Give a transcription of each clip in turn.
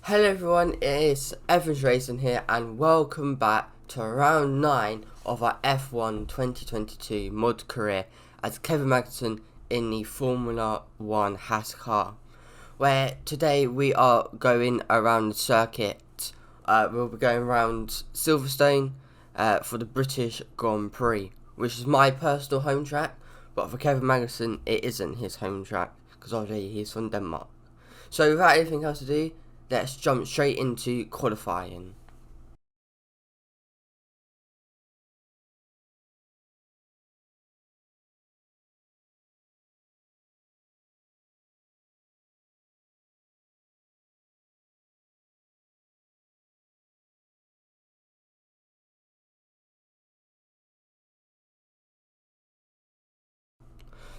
Hello everyone, it's Evans Racing here and welcome back to round 9 of our F1 2022 mod career as Kevin Magnussen in the Formula 1 Haas car, where today we are going around the circuit. We'll be going around Silverstone for the British Grand Prix, which is my personal home track, but for Kevin Magnussen it isn't his home track because obviously he's from Denmark. So without anything else to do, let's jump straight into qualifying.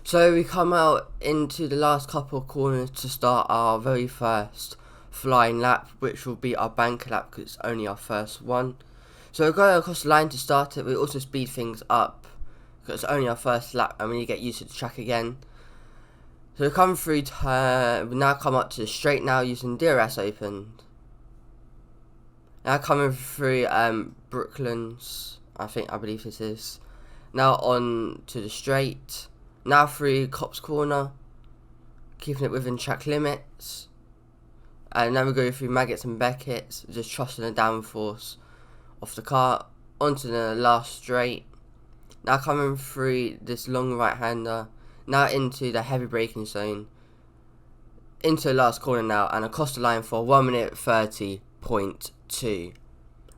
So we come out into the last couple of corners to start our very first flying lap, which will be our banker lap because it's only our first one. So we're going across the line to start it. We also speed things up because it's only our first lap and we need to get used to the track again. So we come through, we now come up to the straight now using DRS opened. Now coming through Brooklands, I believe this is. Now on to the straight. Now through Copse Corner, keeping it within track limits. And then we go through Maggots and Beckett's, just trusting the downforce of the car, onto the last straight. Now coming through this long right hander, now into the heavy braking zone, into the last corner now, and across the line for 1 minute 30.2,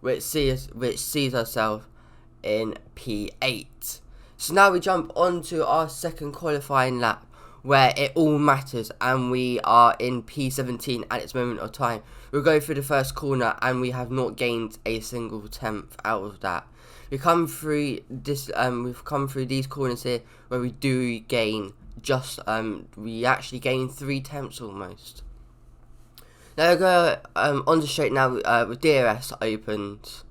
which sees ourselves in P8. So now we jump onto our second qualifying lap, where it all matters, and we are in P17 at this moment of time. We'll go through the first corner and we have not gained a single tenth out of that. We come through this we've come through these corners here where we do gain just we actually gain 3 tenths almost. Now we go on the straight now with DRS opened.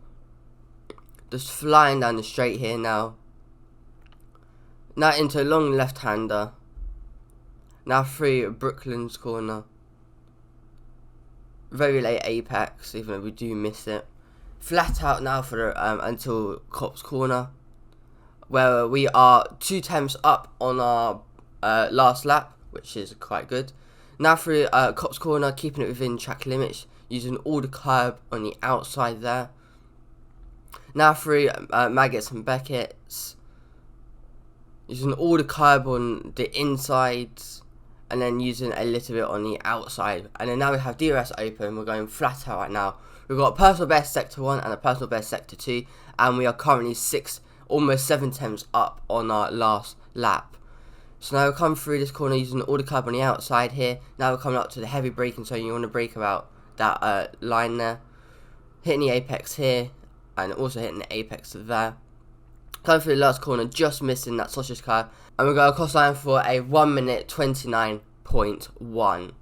Just flying down the straight here now. Now into a long left hander. Now through Brooklands corner. Very late apex, even though we do miss it. Flat out now for the, until Copse Corner, where we are 2 tenths up on our last lap, which is quite good. Now through Copse Corner, keeping it within track limits, using all the curb on the outside there. Now through Maggots and Beckett's, using all the curb on the insides, and then using a little bit on the outside. And then now we have DRS open, we're going flat out right now. We've got a personal best sector 1 and a personal best sector 2, and we are currently almost 7 tenths up on our last lap. So now we'll come through this corner using all the curb on the outside here. Now we're coming up to the heavy braking, so you want to brake about that line there. Hitting the apex here, and also hitting the apex there. Coming through the last corner, just missing that sausage car, and we're going across line for a 1 minute 29.1.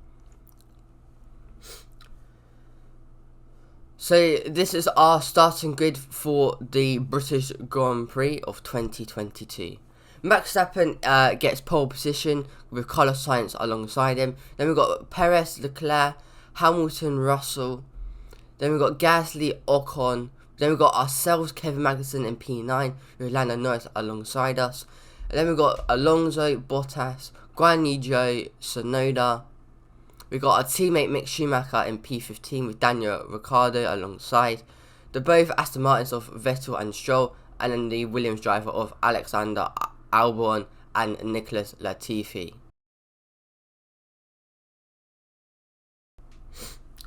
So this is our starting grid for the British Grand Prix of 2022. Max Verstappen gets pole position with Carlos Sainz alongside him. Then we've got Perez, Leclerc, Hamilton, Russell. Then we've got Gasly, Ocon. Then we've got ourselves, Kevin Magnussen in P9 with Lando Norris alongside us. And then we've got Alonso, Bottas, Guan Yu Zhou, Tsunoda. We've got our teammate Mick Schumacher in P15 with Daniel Ricciardo alongside. The both Aston Martins of Vettel and Stroll, and then the Williams driver of Alexander Albon and Nicholas Latifi.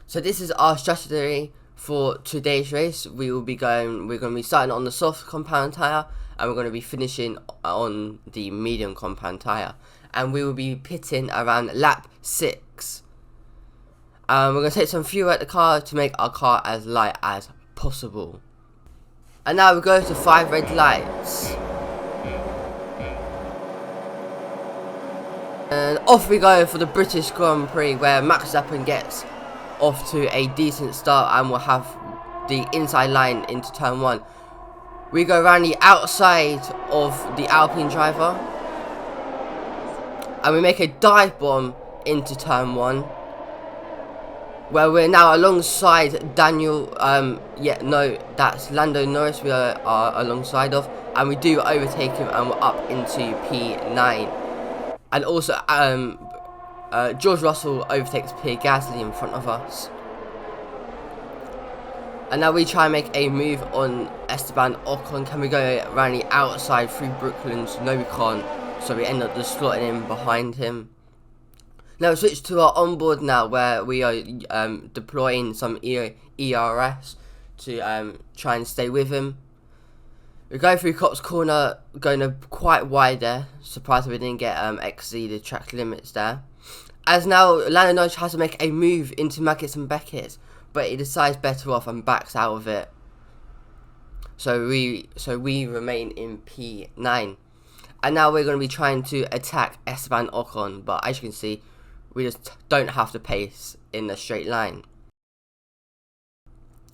So this is our strategy for today's race. We're going to be starting on the soft compound tyre, and we're going to be finishing on the medium compound tyre, and we will be pitting around lap 6. We're going to take some fuel at the car to make our car as light as possible. And now we go to 5 red lights, and off we go for the British Grand Prix, where Max Verstappen gets off to a decent start, and we'll have the inside line into turn 1. We go around the outside of the Alpine driver, and we make a dive bomb into turn 1. where we're now alongside Daniel, yeah, no, that's Lando Norris we are alongside of, and we do overtake him, and we're up into P9. And also, George Russell overtakes Pierre Gasly in front of us. And now we try and make a move on Esteban Ocon. Can we go around the outside through Brooklands? No, we can't. So we end up just slotting in behind him. Now we switch to our onboard now, where we are deploying some ERS to try and stay with him. We go through Cops Corner, going quite wide there. Surprised we didn't get exceeded track limits there. As now Lando Norris has to make a move into Magnussen Beckett, but he decides better off and backs out of it. So we remain in P9. And now we're going to be trying to attack Esteban Ocon, but as you can see, we just don't have the pace in a straight line.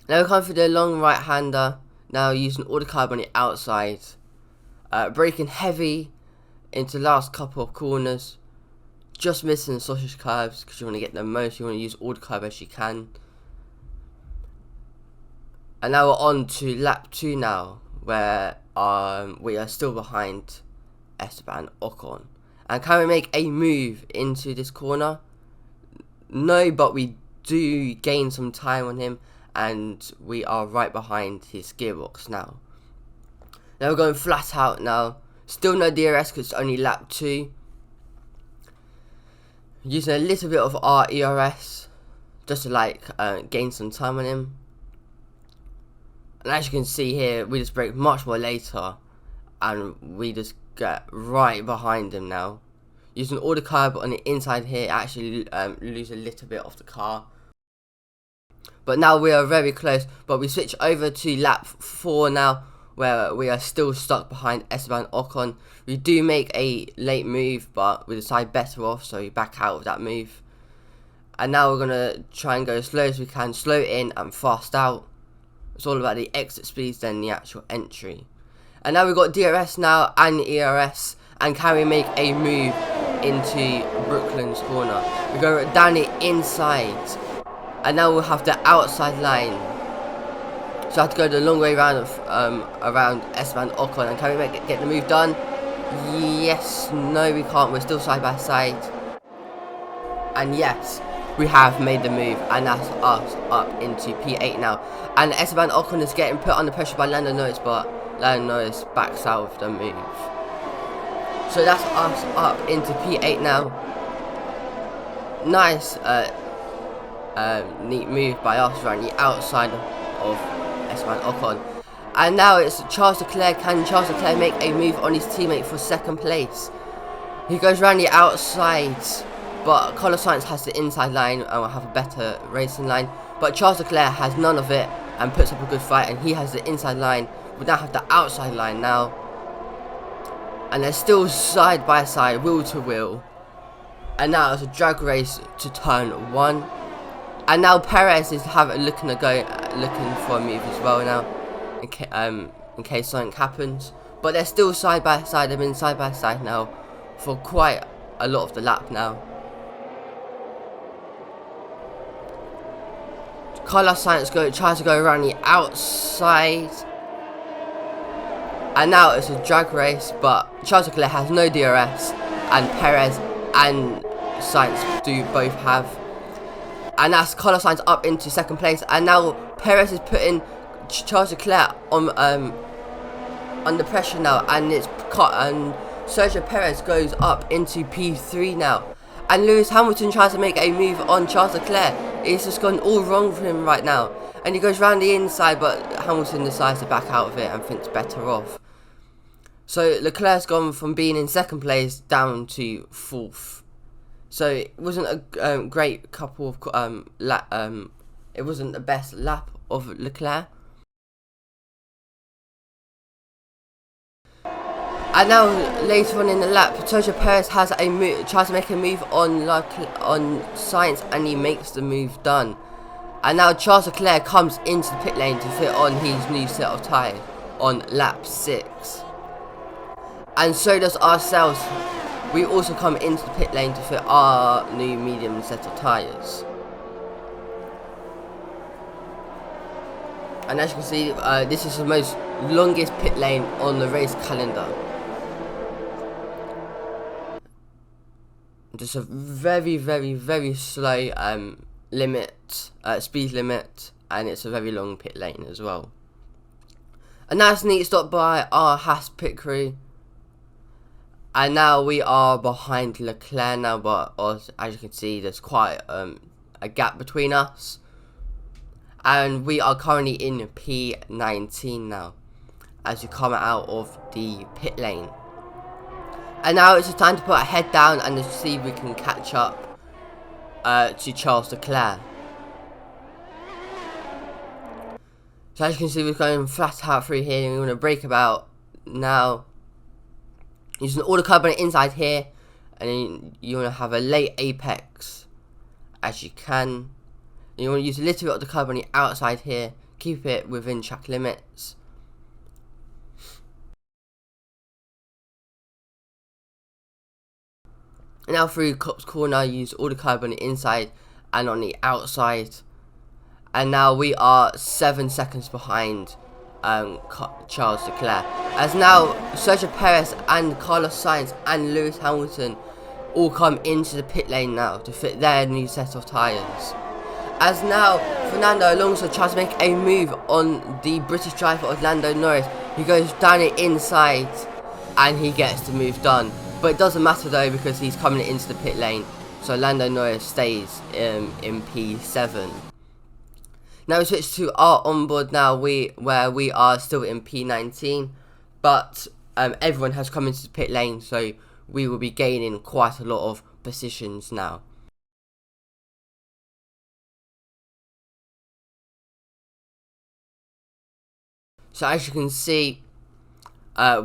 Now we're coming for the long right-hander. Now using all the carb on the outside. Braking heavy into the last couple of corners. Just missing the sausage curbs because you want to get the most. You want to use all the carb as you can. And now we're on to lap 2 now, where we are still behind Esteban Ocon. And can we make a move into this corner? No, but we do gain some time on him, and we are right behind his gearbox now. Now we're going flat out now. Still no DRS because it's only lap 2. Using a little bit of our ERS just to gain some time on him. And as you can see here, we just brake much more later, and we just get right behind him now. Using all the carb on the inside here, actually lose a little bit of the car. But now we are very close, but we switch over to lap 4 now, where we are still stuck behind Esteban Ocon. We do make a late move, but we decide better off, so we back out of that move. And now we're going to try and go as slow as we can, slow in and fast out. It's all about the exit speeds than the actual entry. And now we've got DRS now and ERS. And can we make a move into Brooklands corner? We go down the inside. And now we'll have the outside line. So I have to go the long way around Esteban Ocon. And can we get the move done? Yes. No, we can't. We're still side by side. And yes, we have made the move, and that's us up into P8 now. And Esteban Ocon is getting put under pressure by Lando Norris, but Lando Norris backs out of the move. So that's us up into P8 now. Nice, neat move by us around the outside of Esteban Ocon. And now it's Charles Leclerc. Can Charles Leclerc make a move on his teammate for second place? He goes around the outside, but Carlos Sainz has the inside line and will have a better racing line. But Charles Leclerc has none of it and puts up a good fight, and he has the inside line. We now have the outside line now. And they're still side by side, wheel to wheel. And now it's a drag race to turn 1. And now Perez is looking for a move as well now, in case something happens. But they're still side by side. They've been side by side now for quite a lot of the lap now. Carlos Sainz tries to go around the outside. And now it's a drag race, but Charles Leclerc has no DRS, and Perez and Sainz do both have. And that's Carlos Sainz up into second place, and now Perez is putting Charles Leclerc on under pressure now, and Sergio Perez goes up into P3 now. And Lewis Hamilton tries to make a move on Charles Leclerc. It's just gone all wrong for him right now. And he goes round the inside, but Hamilton decides to back out of it and thinks better off. So Leclerc's gone from being in second place down to 4th. So it wasn't a great couple of it wasn't the best lap of Leclerc. And now later on in the lap, Sergio Perez has tries to make a move on Sainz, and he makes the move done. And now Charles Leclerc comes into the pit lane to fit on his new set of tyres on lap 6. And so does ourselves. We also come into the pit lane to fit our new medium set of tyres. And as you can see, this is the most longest pit lane on the race calendar. Just a very, very, very slow speed limit, and it's a very long pit lane as well. A nice neat stop by our Haas pit crew. And now we are behind Leclerc now, but as you can see, there's quite a gap between us. And we are currently in P19 now, as we come out of the pit lane. And now it's time to put our head down and to see if we can catch up to Charles Leclerc. So as you can see, we're going flat out through here, and we're going to brake about now. Using all the carbon inside here, and then you want to have a late apex as you can. You want to use a little bit of the carbon outside here, keep it within track limits. And now through Cop's corner, use all the carbon inside and on the outside. And now we are 7 seconds behind Charles Leclerc. As now Sergio Perez and Carlos Sainz and Lewis Hamilton all come into the pit lane now to fit their new set of tyres. As now Fernando Alonso tries to make a move on the British driver of Lando Norris. He goes down it inside and he gets the move done. But it doesn't matter though, because he's coming into the pit lane. So Lando Norris stays in P7. Now we switch to our onboard now, where we are still in P19. But everyone has come into the pit lane, so we will be gaining quite a lot of positions now. So as you can see,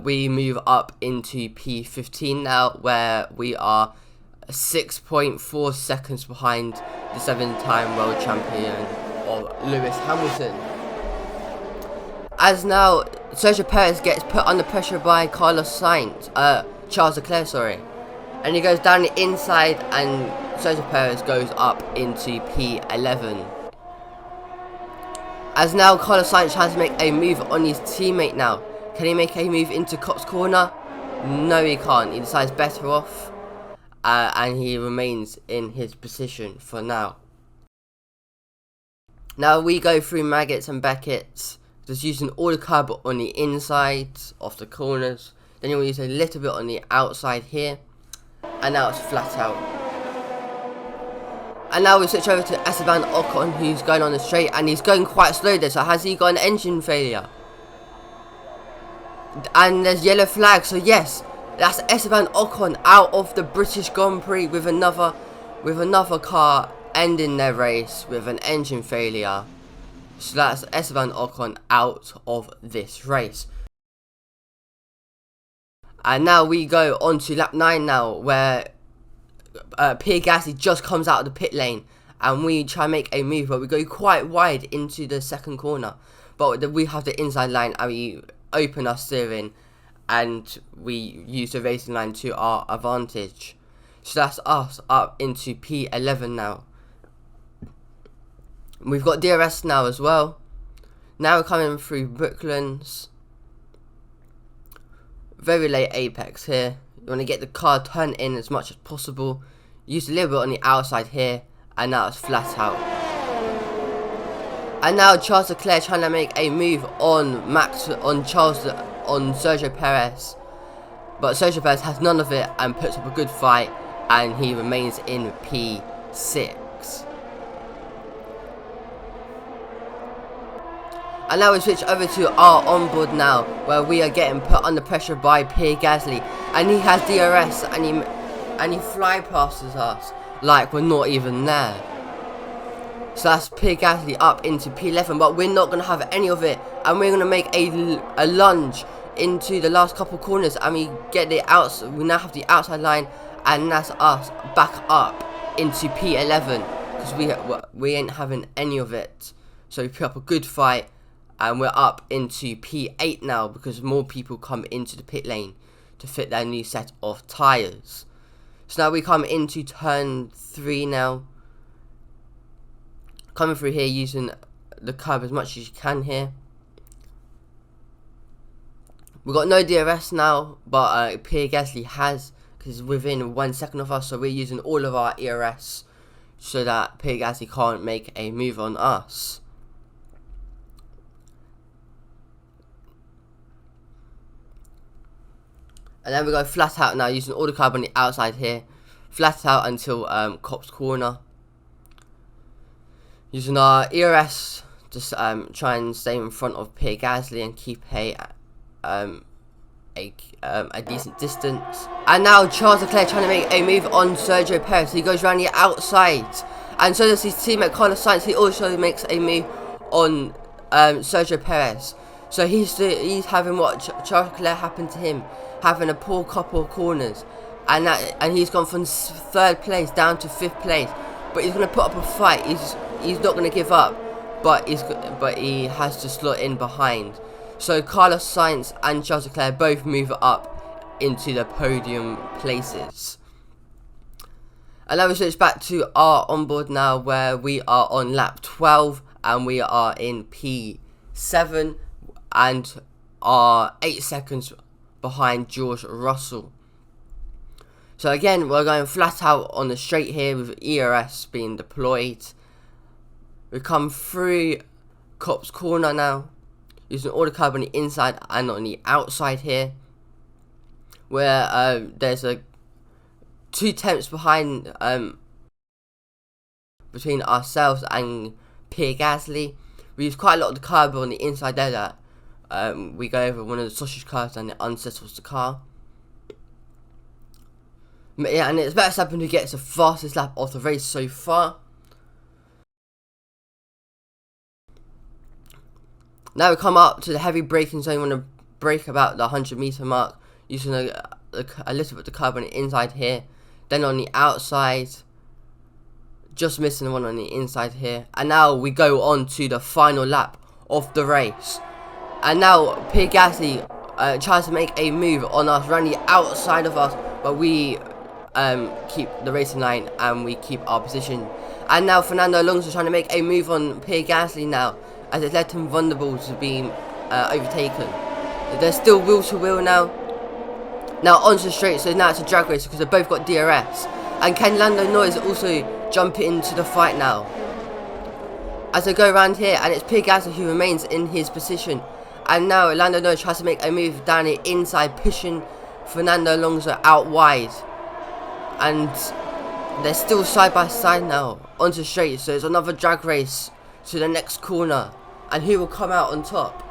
we move up into P15 now, where we are 6.4 seconds behind the 7-time world champion of Lewis Hamilton. As now Sergio Perez gets put under pressure by Charles Leclerc, sorry, and he goes down the inside, and Sergio Perez goes up into P11. As now Carlos Sainz tries to make a move on his teammate now. Can he make a move into Cop's corner? No, he can't. He decides better off, and he remains in his position for now. Now we go through Maggots and Beckett's, just using all the carbon on the inside of the corners. Then you'll use a little bit on the outside here, and now it's flat out. And now we switch over to Esteban Ocon, who's going on the straight, and he's going quite slow there. So has he got an engine failure? And there's yellow flag, so yes, that's Esteban Ocon out of the British Grand Prix with another car ending their race with an engine failure. So that's Esteban Ocon out of this race. And now we go on to lap 9 now, where Pierre Gasly just comes out of the pit lane, and we try and make a move, but we go quite wide into the second corner. But we have the inside line, and we open our steering, and we use the racing line to our advantage. So that's us up into P11 now. We've got DRS now as well. Now we're coming through Brooklands. Very late apex here. You want to get the car turned in as much as possible. Use a little bit on the outside here, and now it's flat out. And now Charles Leclerc trying to make a move on Sergio Perez, but Sergio Perez has none of it and puts up a good fight, and he remains in P6. And now we switch over to our onboard now, where we are getting put under pressure by Pierre Gasly, and he has DRS, and he fly passes us like we're not even there. So that's Pierre Gasly up into P11, but we're not going to have any of it, and we're going to make a lunge into the last couple corners, and we now have the outside line, and that's us back up into P11, because we ain't having any of it. So we put up a good fight, and we're up into P8 now, because more people come into the pit lane to fit their new set of tyres. So now we come into turn 3 now. Coming through here using the curb as much as you can here. We've got no DRS now, but Pierre Gasly has, because within 1 second of us, so we're using all of our ERS so that Pierre Gasly can't make a move on us. And then we go flat out now, using all the curb on the outside here, flat out until Copse Corner. Using our ERS to try and stay in front of Pierre Gasly and keep a decent distance. And now Charles Leclerc trying to make a move on Sergio Perez. He goes around the outside, and so does his teammate Carlos Sainz. He also makes a move on Sergio Perez. So he's having what Charles Leclerc happened to him, having a poor couple of corners, and he's gone from 3rd place down to 5th place. But he's going to put up a fight. He's not going to give up, but he has to slot in behind. So Carlos Sainz and Charles Leclerc both move up into the podium places. And now we switch back to our onboard now, where we are on lap 12 and we are in P7 and are 8 seconds behind George Russell. So again, we're going flat out on the straight here with ERS being deployed. We come through Copse Corner now, using all the curb on the inside and on the outside here, where there's 2 tenths behind between ourselves and Pierre Gasly. We use quite a lot of the curb on the inside there that we go over one of the sausage cars and it unsettles the car. But yeah, and it's Verstappen who gets the fastest lap of the race so far. Now we come up to the heavy braking zone. We want to brake about the 100-meter mark, using a little bit of the curb on the inside here. Then on the outside, just missing the one on the inside here. And now we go on to the final lap of the race. And now Pierre Gasly tries to make a move on us, around the outside of us, but we keep the racing line and we keep our position. And now Fernando Alonso trying to make a move on Pierre Gasly now, as it led him vulnerable to being overtaken. They're still wheel to wheel now. Now onto the straight, so now it's a drag race because they've both got DRS. And can Lando Norris also jump into the fight now? As they go around here, and it's Pierre Gasly who remains in his position. And now Lando Norris tries to make a move down the inside, pushing Fernando Alonso out wide. And they're still side by side now onto straight, so it's another drag race to the next corner, and who will come out on top?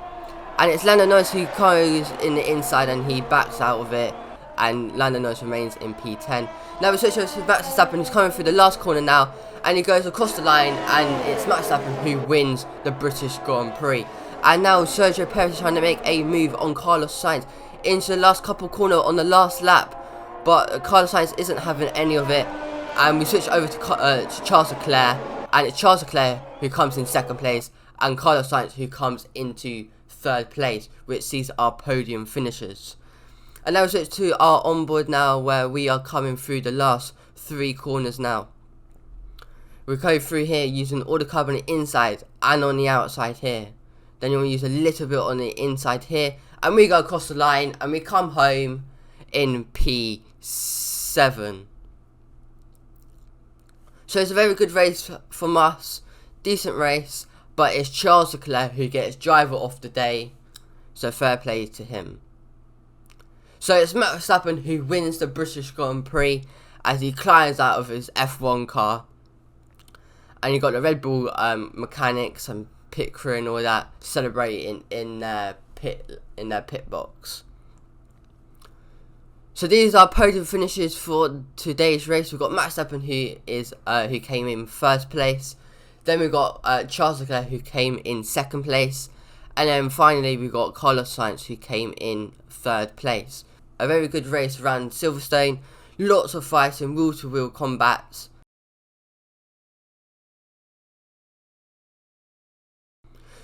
And it's Lando Norris who goes in the inside and he backs out of it, and Lando Norris remains in P10. Now we switch over to Max Verstappen, who's coming through the last corner now, and he goes across the line, and it's Max Verstappen who wins the British Grand Prix. And now Sergio Perez is trying to make a move on Carlos Sainz into the last couple corner on the last lap, but Carlos Sainz isn't having any of it, and we switch over to Charles Leclerc, and it's Charles Leclerc who comes in 2nd place, and Carlos Sainz who comes into 3rd place, which sees our podium finishers. And now we switch to our onboard now, where we are coming through the last 3 corners now. We go through here using all the curb on the inside and on the outside here. Then you want to use a little bit on the inside here, and we go across the line and we come home in P7. So it's a very good race from us, decent race, but it's Charles Leclerc who gets driver of the day, so fair play to him. So it's Max Verstappen who wins the British Grand Prix as he climbs out of his F1 car, and you got the Red Bull mechanics and pit crew and all that celebrating in their pit box. So these are podium finishes for today's race. We've got Max Verstappen who came in 1st place. Then we've got Charles Leclerc who came in 2nd place. And then finally we've got Carlos Sainz who came in 3rd place. A very good race around Silverstone. Lots of fighting, wheel-to-wheel combats.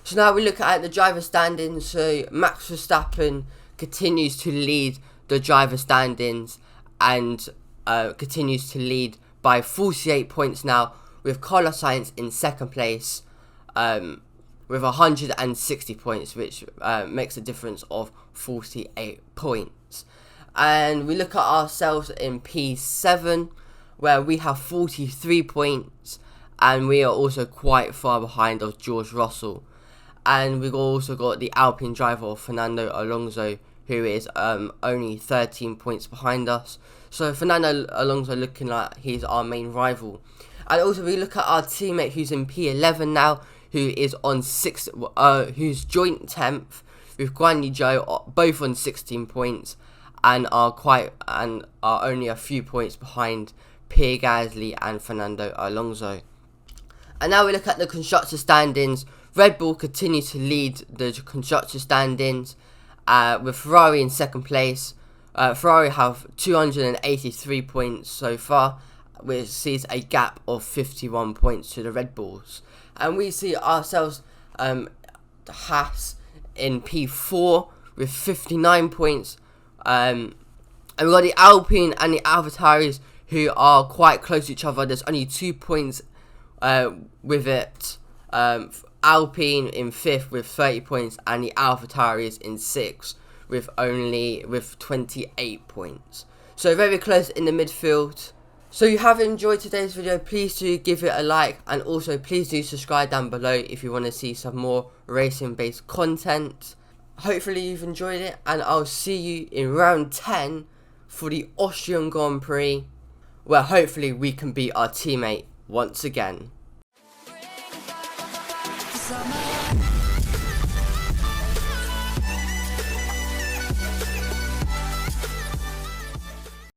So now we look at the driver standings. So Max Verstappen continues to lead the driver standings and continues to lead by 48 points now, with Carlos Sainz in 2nd place with 160 points, which makes a difference of 48 points. And we look at ourselves in P7, where we have 43 points, and we are also quite far behind of George Russell. And we've also got the Alpine driver Fernando Alonso, who is only 13 points behind us. So Fernando Alonso looking like he's our main rival. And also we look at our teammate who's in P11 now, who is on who's joint 10th with Guan Yu Zhou, both on 16 points, and are only a few points behind Pierre Gasly and Fernando Alonso. And now we look at the Constructor Standings. Red Bull continue to lead the Constructor Standings with Ferrari in second place. Ferrari have 283 points so far, which sees a gap of 51 points to the Red Bulls. And we see ourselves Haas in P4 with 59 points. And we've got the Alpine and the AlphaTauris, who are quite close to each other. There's only 2 points with it. Alpine in 5th with 30 points, and the AlphaTauris in 6th with 28 points. So very close in the midfield. So you have enjoyed today's video, please do give it a like, and also please do subscribe down below if you want to see some more racing based content. Hopefully you've enjoyed it, and I'll see you in round 10 for the Austrian Grand Prix, where hopefully we can beat our teammate once again. Summer.